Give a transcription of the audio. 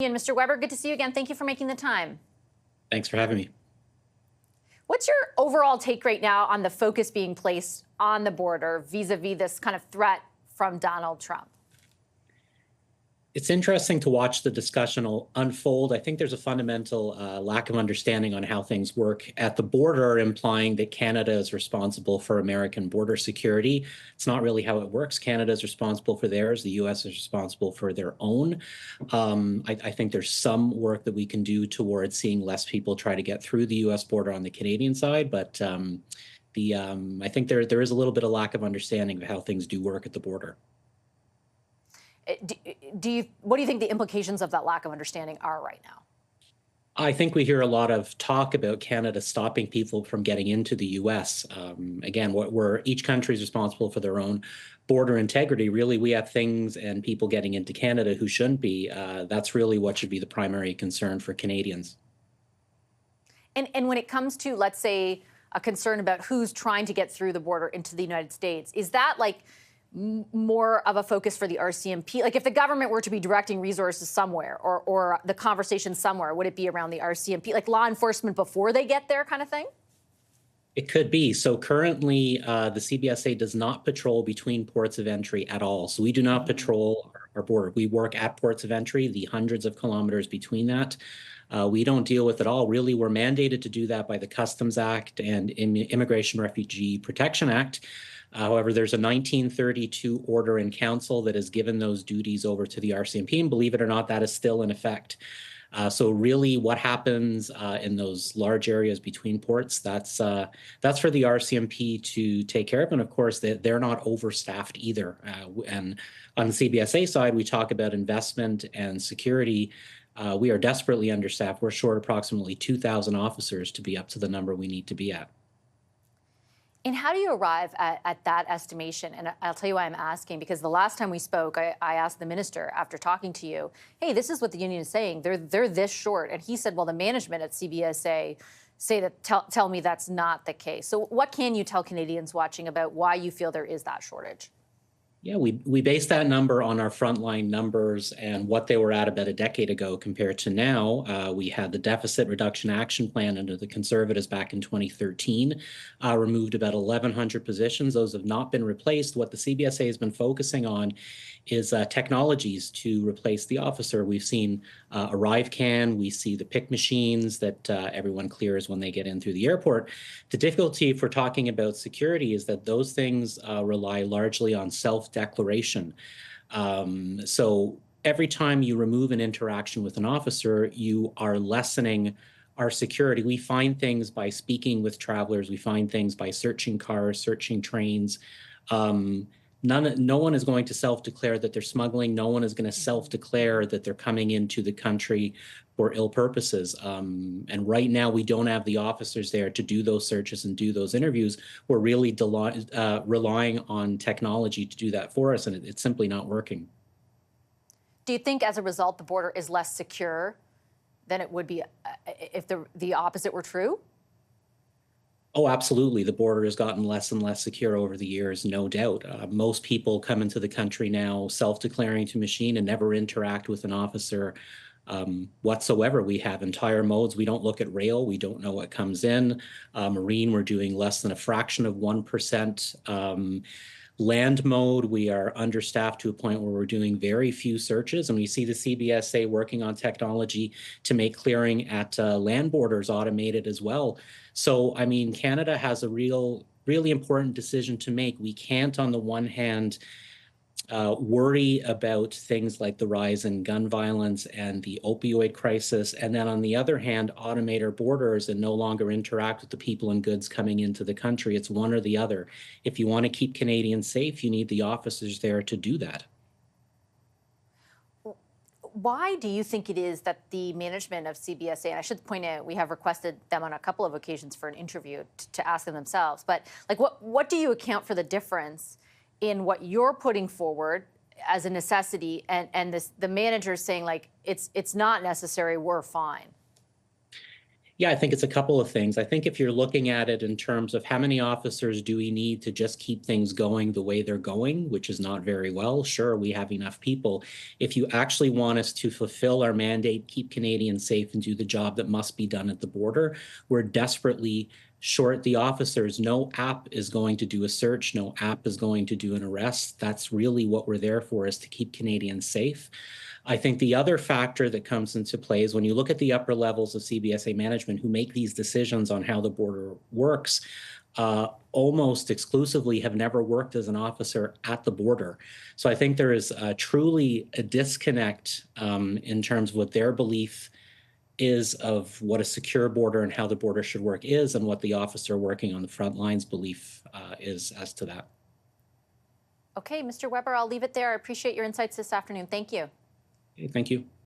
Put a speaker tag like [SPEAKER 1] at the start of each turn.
[SPEAKER 1] And Mr. Weber, good to see you again. Thank you for making the time.
[SPEAKER 2] Thanks for having me.
[SPEAKER 1] What's your overall take right now on the focus being placed on the border vis-a-vis this kind of threat from Donald Trump?
[SPEAKER 2] It's interesting to watch the discussion unfold. I think there's a fundamental lack of understanding on how things work at the border, implying that Canada is responsible for American border security. It's not really how it works. Canada is responsible for theirs. The U.S. is responsible for their own. I think there's some work that we can do towards seeing less people try to get through the U.S. border on the Canadian side, but I think there is a little bit of lack of understanding of how things do work at the border.
[SPEAKER 1] What do you think the implications of that lack of understanding are right now?
[SPEAKER 2] I think we hear a lot of talk about Canada stopping people from getting into the U.S. Again, where each country is responsible for their own border integrity. Really, we have things and people getting into Canada who shouldn't be. That's really what should be the primary concern for Canadians.
[SPEAKER 1] And when it comes to, let's say, a concern about who's trying to get through the border into the United States, is that like more of a focus for the RCMP? Like if the government were to be directing resources somewhere or the conversation somewhere, would it be around the RCMP, like law enforcement before they get there kind of thing?
[SPEAKER 2] It could be. So currently, the CBSA does not patrol between ports of entry at all. So we do not patrol our border. We work at ports of entry, the hundreds of kilometers between that. We don't deal with it all. Really, we're mandated to do that by the Customs Act and Immigration Refugee Protection Act. However, there's a 1932 order in council that has given those duties over to the RCMP, and believe it or not, that is still in effect. So really what happens in those large areas between ports, that's for the RCMP to take care of. And of course, they're not overstaffed either. And on the CBSA side, we talk about investment and security. We are desperately understaffed. We're short approximately 2,000 officers to be up to the number we need to be at.
[SPEAKER 1] And how do you arrive at that estimation? And I'll tell you why I'm asking, because the last time we spoke, I asked the minister after talking to you, hey, this is what the union is saying. They're this short. And he said, well, the management at CBSA say that tell me that's not the case. So what can you tell Canadians watching about why you feel there is that shortage?
[SPEAKER 2] Yeah, we base that number on our frontline numbers and what they were at about a decade ago compared to now. We had the Deficit Reduction Action Plan under the Conservatives back in 2013, removed about 1,100 positions. Those have not been replaced. What the CBSA has been focusing on is technologies to replace the officer. We've seen ArriveCan, we see the pick machines that everyone clears when they get in through the airport. The difficulty for talking about security is that those things rely largely on self-declaration. So every time you remove an interaction with an officer, you are lessening our security. We find things by speaking with travelers. We find things by searching cars, searching trains. No one is going to self-declare that they're smuggling. No one is going to self-declare that they're coming into the country for ill purposes. And right now, we don't have the officers there to do those searches and do those interviews. We're really relying on technology to do that for us, and it's simply not working.
[SPEAKER 1] Do you think, as a result, the border is less secure than it would be if the opposite were true?
[SPEAKER 2] Oh, absolutely. The border has gotten less and less secure over the years, no doubt. Most people come into the country now self-declaring to machine and never interact with an officer whatsoever. We have entire modes. We don't look at rail. We don't know what comes in. Marine, we're doing less than a fraction of 1%. Land mode, we are understaffed to a point where we're doing very few searches, and we see the CBSA working on technology to make clearing at land borders automated as well. So, I mean, Canada has a really important decision to make. We can't, on the one hand, worry about things like the rise in gun violence and the opioid crisis, and then on the other hand, automate our borders and no longer interact with the people and goods coming into the country. It's one or the other. If you want to keep Canadians safe, you need the officers there to do that.
[SPEAKER 1] Why do you think it is that the management of CBSA, and I should point out, we have requested them on a couple of occasions for an interview to ask them themselves, but like what do you account for the difference in what you're putting forward as a necessity and the manager saying like it's not necessary, we're fine?
[SPEAKER 2] Yeah, I think it's a couple of things. I think if you're looking at it in terms of how many officers do we need to just keep things going the way they're going, which is not very well, sure, we have enough people. If you actually want us to fulfill our mandate, keep Canadians safe, and do the job that must be done at the border, we're desperately short the officers. No app is going to do a search, no app is going to do an arrest. That's really what we're there for, is to keep Canadians safe. I think the other factor that comes into play is when you look at the upper levels of CBSA management who make these decisions on how the border works, almost exclusively have never worked as an officer at the border. So I think there is truly a disconnect in terms of what their belief is of what a secure border and how the border should work is, and what the officer working on the front lines belief is as to that.
[SPEAKER 1] Okay, Mr. Weber, I'll leave it there. I appreciate your insights this afternoon. Thank you.
[SPEAKER 2] Okay, thank you.